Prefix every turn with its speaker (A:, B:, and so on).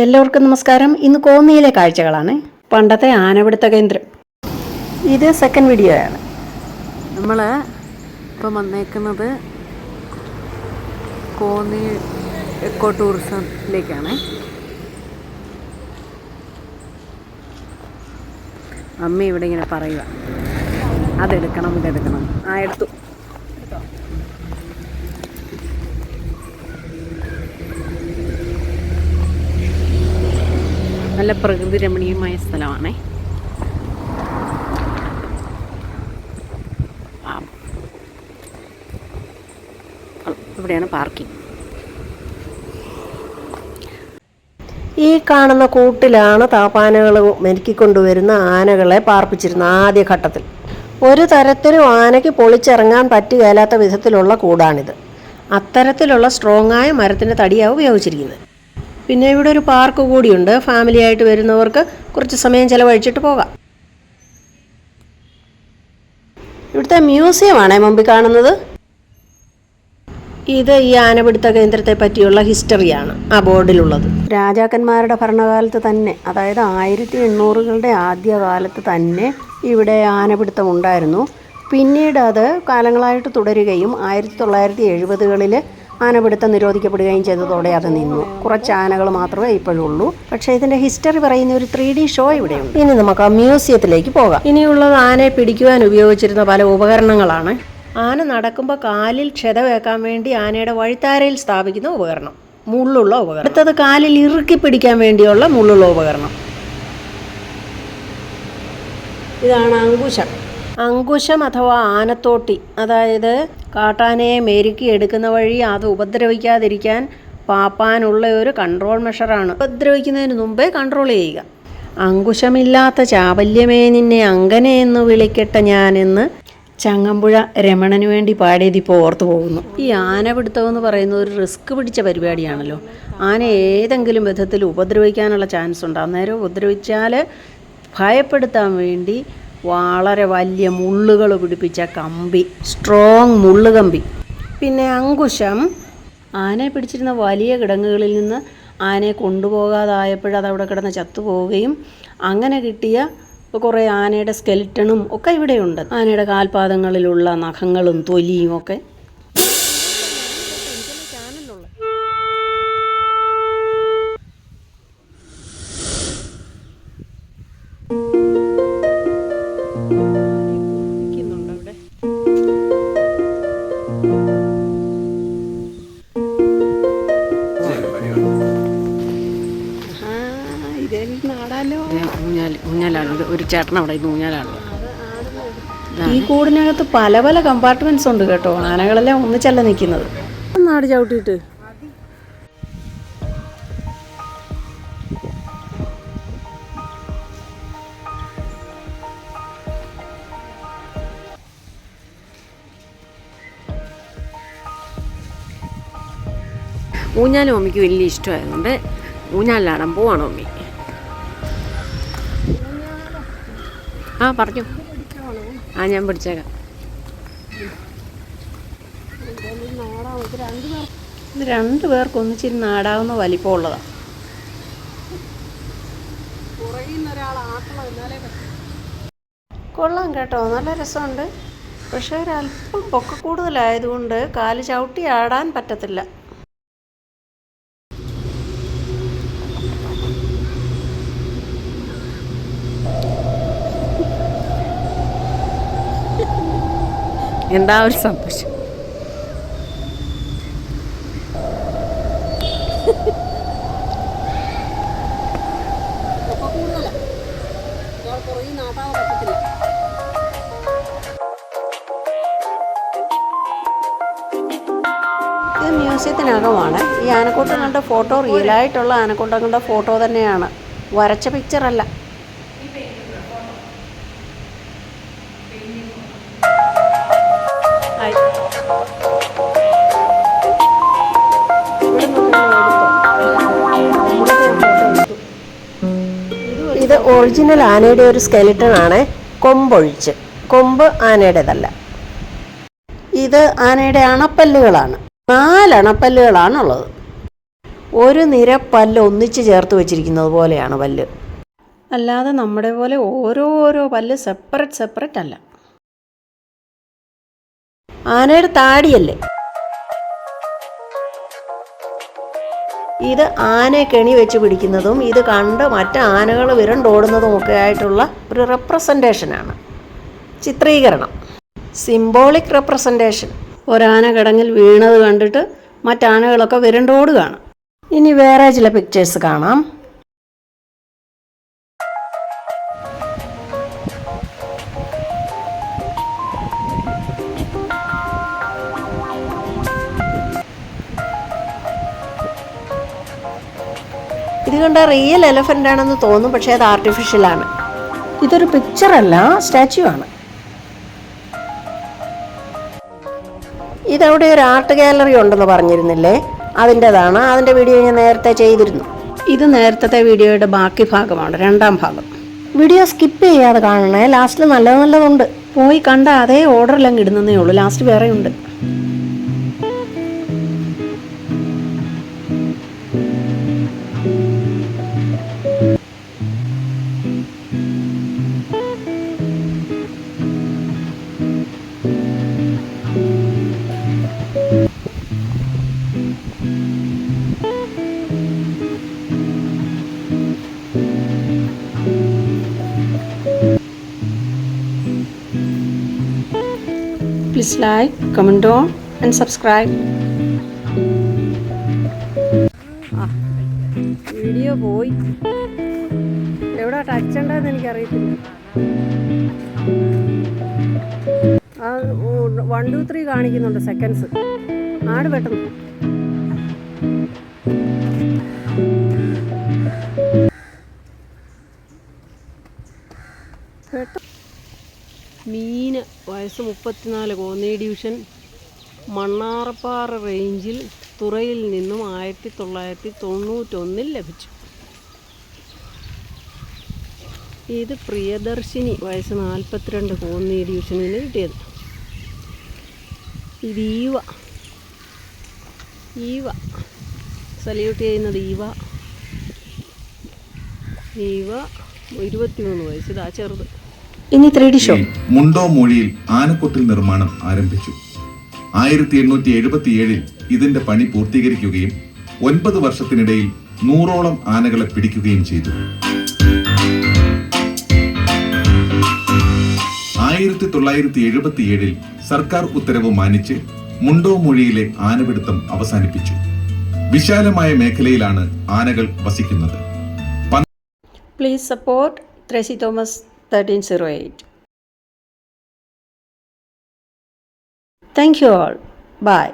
A: എല്ലാവർക്കും നമസ്കാരം. ഇന്ന് കോന്നിയിലെ കാഴ്ചകളാണ്. പണ്ടത്തെ ആനപിടുത്ത കേന്ദ്രം. ഇത് സെക്കൻഡ് വീഡിയോ ആണ്.
B: നമ്മൾ ഇപ്പം വന്നേക്കുന്നത് കോന്നി എക്കോ ടൂറിസത്തിലേക്കാണ്. അമ്മ ഇവിടെ ഇങ്ങനെ പറയുക, അതെടുക്കണം ഇതെടുക്കണം. എടുത്തു. നല്ല പ്രകൃതി രമണീയമായ സ്ഥലമാണ്. ഇവിടെയാണ് പാർക്കിംഗ്.
A: ഈ കാണുന്ന കൂട്ടിലാണ് താപ്പാനകൾ മെരുക്കിക്കൊണ്ടുവരുന്ന ആനകളെ പാർപ്പിച്ചിരുന്ന ആദ്യഘട്ടത്തിൽ. ഒരു തരത്തിലും ആനയ്ക്ക് പൊളിച്ചിറങ്ങാൻ പറ്റുകയില്ലാത്ത വിധത്തിലുള്ള കൂടാണിത്. അത്തരത്തിലുള്ള സ്ട്രോങ്ങായ മരത്തിൻ്റെ തടിയാണ് ഉപയോഗിച്ചിരിക്കുന്നത്. പിന്നെ ഇവിടെ ഒരു പാർക്ക് കൂടിയുണ്ട്. ഫാമിലി ആയിട്ട് വരുന്നവർക്ക് കുറച്ച് സമയം ചിലവഴിച്ചിട്ട് പോകാം. ഇവിടുത്തെ മ്യൂസിയമാണേ മുമ്പിൽ കാണുന്നത്. ഇത് ഈ ആനപിടുത്ത കേന്ദ്രത്തെ പറ്റിയുള്ള ഹിസ്റ്ററിയാണ് ആ ബോർഡിലുള്ളത്. രാജാക്കന്മാരുടെ ഭരണകാലത്ത് തന്നെ, അതായത് 1800കളുടെ ആദ്യകാലത്ത് തന്നെ ഇവിടെ ആനപിടുത്തം ഉണ്ടായിരുന്നു. പിന്നീട് അത് കാലങ്ങളായിട്ട് തുടരുകയും 1970കളിൽ ആനപിടുത്തം നിരോധിക്കപ്പെടുകയും ചെയ്തതോടെ അത് നിന്നു. കുറച്ച് ആനകൾ മാത്രമേ ഇപ്പോഴുള്ളൂ. പക്ഷേ ഇതിൻ്റെ ഹിസ്റ്ററി പറയുന്ന ഒരു 3D ഷോ ഇവിടെയുണ്ട്. ഇനി നമുക്ക് ആ മ്യൂസിയത്തിലേക്ക് പോകാം. ഇനിയുള്ളത് ആനയെ പിടിക്കുവാൻ ഉപയോഗിച്ചിരുന്ന പല ഉപകരണങ്ങളാണ്. ആന നടക്കുമ്പോൾ കാലിൽ ക്ഷതവേക്കാൻ വേണ്ടി ആനയുടെ വഴിത്താരയിൽ സ്ഥാപിക്കുന്ന ഉപകരണം, മുള്ളുള്ള ഉപകരണം. അടുത്തത് കാലിൽ ഇറുക്കി പിടിക്കാൻ വേണ്ടിയുള്ള മുള്ളുള്ള ഉപകരണം. ഇതാണ് അങ്കുശം. അങ്കുശം അഥവാ ആനത്തോട്ടി, അതായത് കാട്ടാനയെ മെരുക്കി എടുക്കുന്ന വഴി അത് ഉപദ്രവിക്കാതിരിക്കാൻ പാപ്പാനുള്ള ഒരു കൺട്രോൾ മെഷറാണ്. ഉപദ്രവിക്കുന്നതിന് മുമ്പേ കൺട്രോൾ ചെയ്യുക. അങ്കുശമില്ലാത്ത ചാവല്യമേ നിന്നെ അങ്കനെ എന്ന് വിളിക്കട്ടെ ഞാനെന്ന് ചങ്ങമ്പുഴ രമണന് വേണ്ടി പാടിയതിപ്പോൾ ഓർത്തു പോകുന്നു. ഈ ആനപിടുത്തം എന്ന് പറയുന്നത് ഒരു റിസ്ക് പിടിച്ച പരിപാടിയാണല്ലോ. ആന ഏതെങ്കിലും വിധത്തിൽ ഉപദ്രവിക്കാനുള്ള ചാൻസ് ഉണ്ട്. അന്നേരം ഉപദ്രവിച്ചാൽ ഭയപ്പെടുത്താൻ വേണ്ടി വളരെ വലിയ മുള്ളുകൾ പിടിപ്പിച്ച കമ്പി, സ്ട്രോങ് മുള്ളുകമ്പി. പിന്നെ അങ്കുശം ആനയെ പിടിച്ചിരുന്ന വലിയ കിടങ്ങുകളിൽ നിന്ന് ആനയെ കൊണ്ടുപോകാതായപ്പോഴത് കിടന്ന് ചത്തുപോവുകയും അങ്ങനെ കിട്ടിയ കുറേ ആനയുടെ സ്കെൽറ്റണും ഒക്കെ ഇവിടെയുണ്ട്. ആനയുടെ കാൽപാദങ്ങളിലുള്ള നഖങ്ങളും തൊലിയും ഒക്കെ.
B: ഊഞ്ഞാലാണ് ഒരു ചേട്ടൻ അവിടെ ഊഞ്ഞാലാണ്.
A: ഈ കൂടിനകത്ത് പല പല കമ്പാർട്ട്മെന്റ്സ് ഉണ്ട് കേട്ടോ. ആനകളെല്ലാം ഒന്നിച്ചല്ല നിൽക്കുന്നത്.
B: നാട് ചവിട്ടിയിട്ട് ഊഞ്ഞാലും മമ്മിക്ക് വലിയ ഇഷ്ടമായതുകൊണ്ട് ഊഞ്ഞാലാടാൻ പോവാണ് മമ്മി. പറഞ്ഞു. ഞാൻ പിടിച്ചേക്കാം.
A: ഇത് 2 പേർക്ക് ഒന്നിച്ചിരി നാടാവുന്ന വലിപ്പമുള്ളതാണ്. കൊള്ളാം കേട്ടോ, നല്ല രസമുണ്ട്. പക്ഷേ ഒരല്പം പൊക്ക കൂടുതലായതുകൊണ്ട് കാല് ചവിട്ടി ആടാൻ പറ്റത്തില്ല.
B: എന്താ ഒരു സന്തോഷം.
A: ഇത് മ്യൂസിയത്തിനകമാണ്. ഈ ആനക്കൂട്ടങ്ങളുടെ ഫോട്ടോ റിയലായിട്ടുള്ള ആനക്കൂട്ടങ്ങളുടെ ഫോട്ടോ തന്നെയാണ്, വരച്ച പിക്ചറല്ല. ഇത് ഒറിജിനൽ ആനയുടെ ഒരു സ്കെലിട്ടൺ ആണ്, കൊമ്പൊഴിച്ച്. കൊമ്പ് ആനയുടേതല്ല. ഇത് ആനയുടെ അണപ്പല്ലുകളാണ്. 4 അണപ്പല്ലുകളാണുള്ളത്. ഒരു നിര പല്ല് ഒന്നിച്ച് ചേർത്ത് വെച്ചിരിക്കുന്നത് പോലെയാണ് പല്ല്. അല്ലാതെ നമ്മുടെ പോലെ ഓരോ പല്ല് സെപ്പറേറ്റ് അല്ല. ആനയുടെ താടിയല്ലേ ഇത്. ആനയെ കെണി വെച്ച് പിടിക്കുന്നതും ഇത് കണ്ട് മറ്റ് ആനകൾ വിരണ്ടോടുന്നതും ഒക്കെ ആയിട്ടുള്ള ഒരു റെപ്രസെൻറ്റേഷനാണ്, ചിത്രീകരണം, സിംബോളിക് റെപ്രസെൻറ്റേഷൻ. ഒരാന കിടങ്ങിൽ വീണത് കണ്ടിട്ട് മറ്റാനകളൊക്കെ വിരണ്ടോടുകയാണ്. ഇനി വേറെ ചില പിക്ചേഴ്സ് കാണാം. ഇത് കണ്ട റിയൽ എലഫൻ്റ് ആണെന്ന് തോന്നും, പക്ഷേ അത് ആർട്ടിഫിഷ്യലാണ്. ഇതൊരു പിക്ചറല്ല, സ്റ്റാച്യു ആണ്. ഇതവിടെ ഒരു ആർട്ട് ഗാലറി ഉണ്ടെന്ന് പറഞ്ഞിരുന്നില്ലേ, അതിൻ്റെതാണ്. അതിൻ്റെ വീഡിയോ ഞാൻ നേരത്തെ ചെയ്തിരുന്നു. ഇത് നേരത്തെ വീഡിയോയുടെ ബാക്കി ഭാഗമാണ്, 2ാം ഭാഗം. വീഡിയോ സ്കിപ്പ് ചെയ്യാതെ കാണണേ, ലാസ്റ്റിൽ നല്ലതുണ്ട്. പോയി കണ്ട അതേ ഓർഡറിലങ്ങ് ഇടുന്നതേ ഉള്ളൂ, ലാസ്റ്റ് വേറെ ഉണ്ട്. Please like, comment on and subscribe. Video പോയി, എവിടെ ടച്ച് ഉണ്ടെന്ന് എനിക്കറിയത്തില്ല. 1 2 3 കാണിക്കുന്നുണ്ട് സെക്കൻഡ്സ്. ആട് പെട്ടെന്ന് മീന്. വയസ്സ് 34, കോന്നി ഡിവിഷൻ, മണ്ണാറപ്പാറ റേഞ്ചിൽ തുറയിൽ നിന്നും 1991 ലഭിച്ചു. ഇത് പ്രിയദർശിനി, വയസ്സ് 42, കോന്നി ഡിവിഷനിൽ നിന്ന് കിട്ടിയത്. ഇത് ഈവ സല്യൂട്ട് ചെയ്യുന്നത് ഈവ 23 വയസ്സ്. ഇതാ ചെറുത്. ഇനി 3D ഷോ.
C: മുണ്ടോ മൊഴിയിൽ ആനക്കൊട്ടിൽ നിർമ്മാണം ആരംഭിച്ചു. 1877 ഇതിന്റെ പണി പൂർത്തീകരിക്കുകയും 9 വർഷത്തിനിടയിൽ 100ഓളം ആനകളെ പിടിക്കുകയും ചെയ്തു. 1977 സർക്കാർ ഉത്തരവ് മാനിച്ച് മുണ്ടോ മൊഴിയിലെ ആനപിടുത്തം അവസാനിപ്പിച്ചു. വിശാലമായ മേഖലയിലാണ് ആനകൾ വസിക്കുന്നത്.
A: Please support Thresi Thomas 1308. Thank you all. Bye.